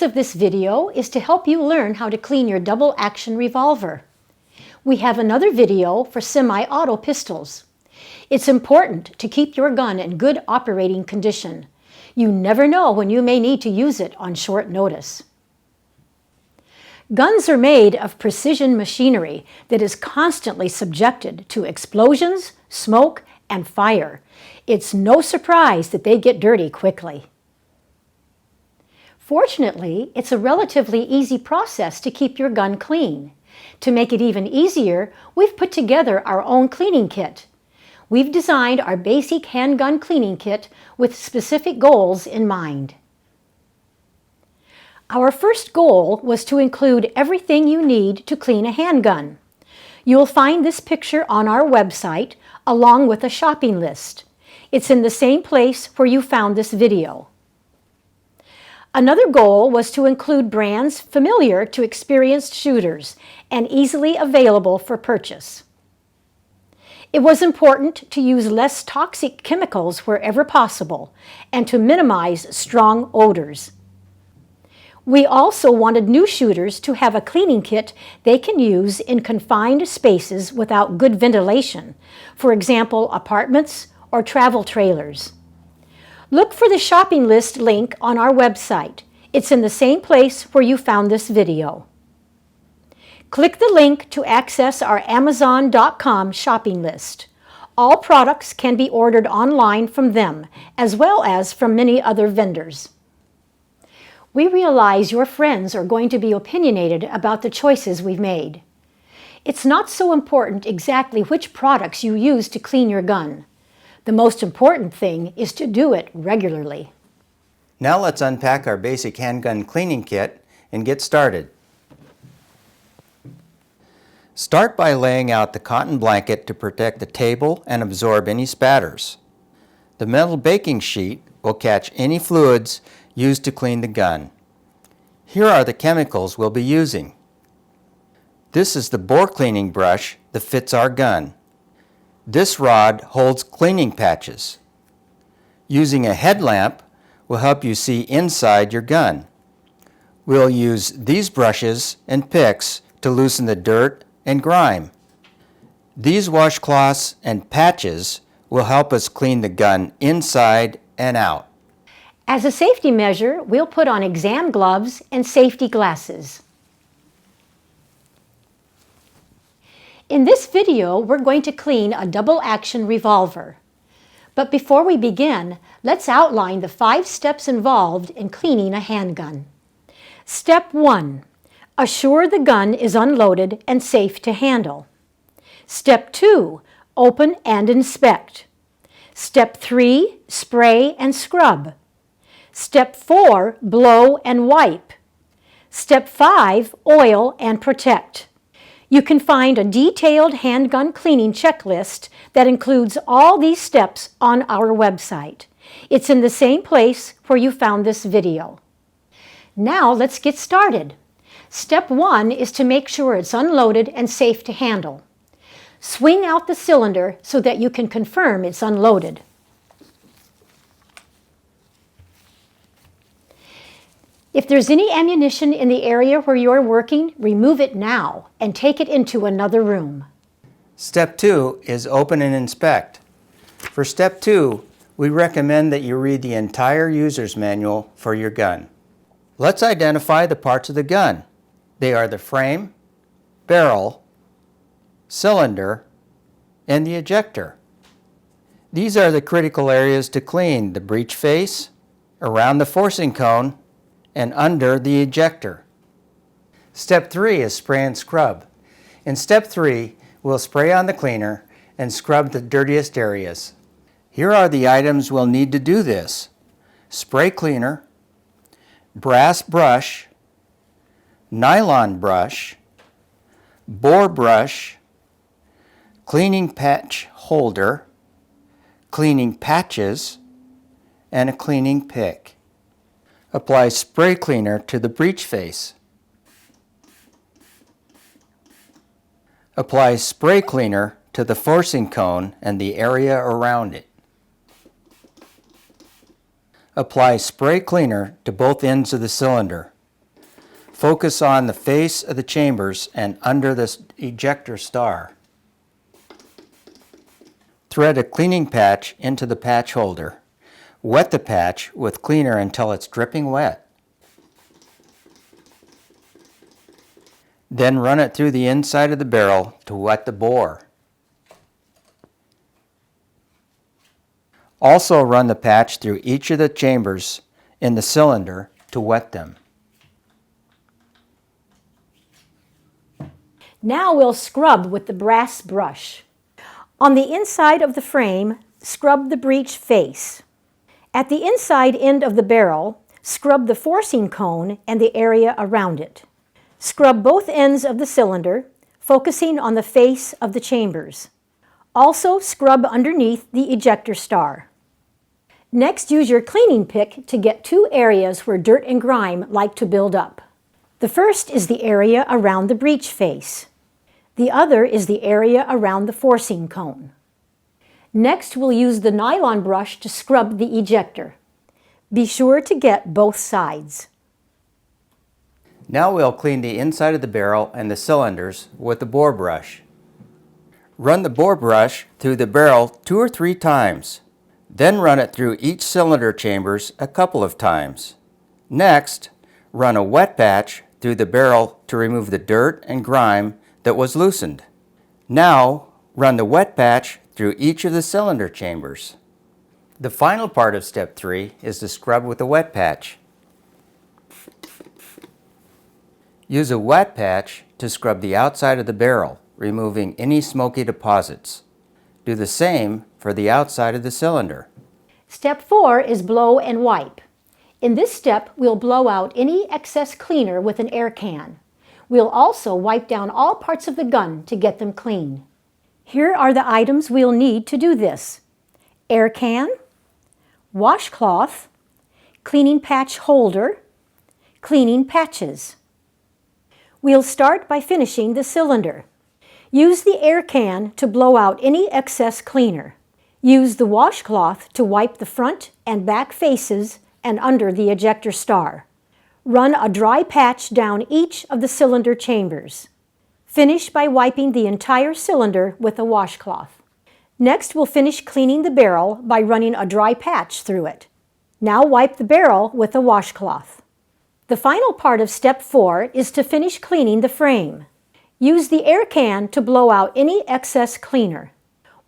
of this video is to help you learn how to clean your double-action revolver. We have another video for semi-auto pistols. It's important to keep your gun in good operating condition. You never know when you may need to use it on short notice. Guns are made of precision machinery that is constantly subjected to explosions, smoke, and fire. It's no surprise that they get dirty quickly. Fortunately, it's a relatively easy process to keep your gun clean. To make it even easier, we've put together our own cleaning kit. We've designed our Basic Handgun Cleaning Kit with specific goals in mind. Our first goal was to include everything you need to clean a handgun. You'll find this picture on our website along with a shopping list. It's in the same place where you found this video. Another goal was to include brands familiar to experienced shooters and easily available for purchase. It was important to use less toxic chemicals wherever possible and to minimize strong odors. We also wanted new shooters to have a cleaning kit they can use in confined spaces without good ventilation, for example, apartments or travel trailers. Look for the shopping list link on our website. It's in the same place where you found this video. Click the link to access our Amazon.com shopping list. All products can be ordered online from them, as well as from many other vendors. We realize your friends are going to be opinionated about the choices we've made. It's not so important exactly which products you use to clean your gun. The most important thing is to do it regularly. Now let's unpack our Basic Handgun Cleaning Kit and get started. Start by laying out the cotton blanket to protect the table and absorb any spatters. The metal baking sheet will catch any fluids used to clean the gun. Here are the chemicals we'll be using. This is the bore cleaning brush that fits our gun. This rod holds cleaning patches. Using a headlamp will help you see inside your gun. We'll use these brushes and picks to loosen the dirt and grime. These washcloths and patches will help us clean the gun inside and out. As a safety measure, we'll put on exam gloves and safety glasses. In this video, we're going to clean a double-action revolver. But before we begin, let's outline the 5 steps involved in cleaning a handgun. Step 1. Assure the gun is unloaded and safe to handle. Step 2. Open and inspect. Step 3. Spray and scrub. Step 4. Blow and wipe. Step 5. Oil and protect. You can find a detailed handgun cleaning checklist that includes all these steps on our website. It's in the same place where you found this video. Now let's get started. Step 1 is to make sure it's unloaded and safe to handle. Swing out the cylinder so that you can confirm it's unloaded. If there's any ammunition in the area where you're working, remove it now and take it into another room. Step 2 is open and inspect. For Step 2, we recommend that you read the entire user's manual for your gun. Let's identify the parts of the gun. They are the frame, barrel, cylinder, and the ejector. These are the critical areas to clean: the breech face, around the forcing cone, and under the ejector. Step 3 is spray and scrub. In Step 3, we'll spray on the cleaner and scrub the dirtiest areas. Here are the items we'll need to do this: spray cleaner, brass brush, nylon brush, bore brush, cleaning patch holder, cleaning patches, and a cleaning pick. Apply spray cleaner to the breech face. Apply spray cleaner to the forcing cone and the area around it. Apply spray cleaner to both ends of the cylinder. Focus on the face of the chambers and under the ejector star. Thread a cleaning patch into the patch holder. Wet the patch with cleaner until it's dripping wet. Then run it through the inside of the barrel to wet the bore. Also run the patch through each of the chambers in the cylinder to wet them. Now we'll scrub with the brass brush. On the inside of the frame, scrub the breech face. At the inside end of the barrel, scrub the forcing cone and the area around it. Scrub both ends of the cylinder, focusing on the face of the chambers. Also scrub underneath the ejector star. Next, use your cleaning pick to get two areas where dirt and grime like to build up. The first is the area around the breech face. The other is the area around the forcing cone. Next, we'll use the nylon brush to scrub the ejector. Be sure to get both sides. Now we'll clean the inside of the barrel and the cylinders with the bore brush. Run the bore brush through the barrel 2 or 3 times. Then run it through each cylinder chambers a couple of times. Next, run a wet patch through the barrel to remove the dirt and grime that was loosened. Now, run the wet patch through each of the cylinder chambers. The final part of step 3 is to scrub with a wet patch. Use a wet patch to scrub the outside of the barrel, removing any smoky deposits. Do the same for the outside of the cylinder. Step 4 is blow and wipe. In this step, we'll blow out any excess cleaner with an air can. We'll also wipe down all parts of the gun to get them clean. Here are the items we'll need to do this: air can, washcloth, cleaning patch holder, cleaning patches. We'll start by finishing the cylinder. Use the air can to blow out any excess cleaner. Use the washcloth to wipe the front and back faces and under the ejector star. Run a dry patch down each of the cylinder chambers. Finish by wiping the entire cylinder with a washcloth. Next, we'll finish cleaning the barrel by running a dry patch through it. Now wipe the barrel with a washcloth. The final part of step 4 is to finish cleaning the frame. Use the air can to blow out any excess cleaner.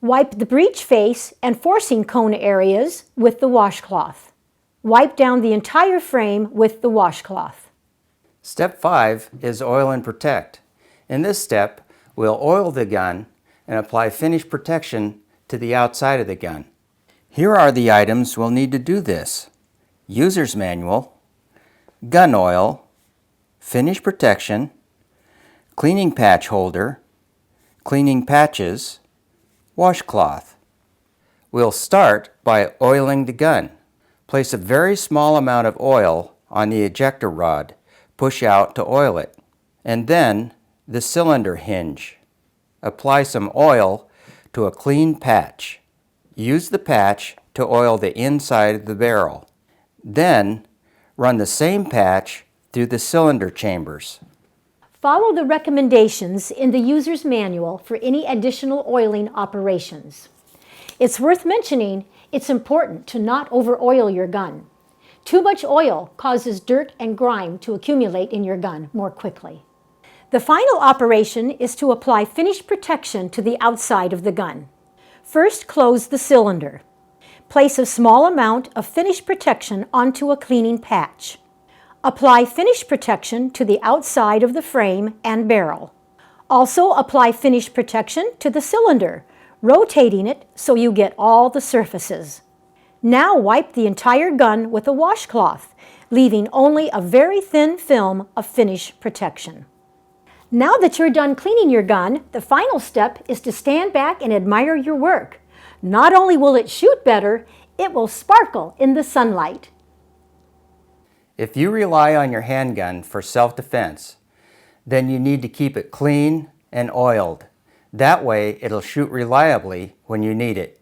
Wipe the breech face and forcing cone areas with the washcloth. Wipe down the entire frame with the washcloth. Step 5 is oil and protect. In this step, we'll oil the gun and apply finish protection to the outside of the gun. Here are the items we'll need to do this: user's manual, gun oil, finish protection, cleaning patch holder, cleaning patches, washcloth. We'll start by oiling the gun. Place a very small amount of oil on the ejector rod. Push out to oil it. And then the cylinder hinge. Apply some oil to a clean patch. Use the patch to oil the inside of the barrel. Then run the same patch through the cylinder chambers. Follow the recommendations in the user's manual for any additional oiling operations. It's worth mentioning it's important to not over-oil your gun. Too much oil causes dirt and grime to accumulate in your gun more quickly. The final operation is to apply finish protection to the outside of the gun. First, close the cylinder. Place a small amount of finish protection onto a cleaning patch. Apply finish protection to the outside of the frame and barrel. Also apply finish protection to the cylinder, rotating it so you get all the surfaces. Now wipe the entire gun with a washcloth, leaving only a very thin film of finish protection. Now that you're done cleaning your gun, the final step is to stand back and admire your work. Not only will it shoot better, it will sparkle in the sunlight. If you rely on your handgun for self-defense, then you need to keep it clean and oiled. That way, it'll shoot reliably when you need it.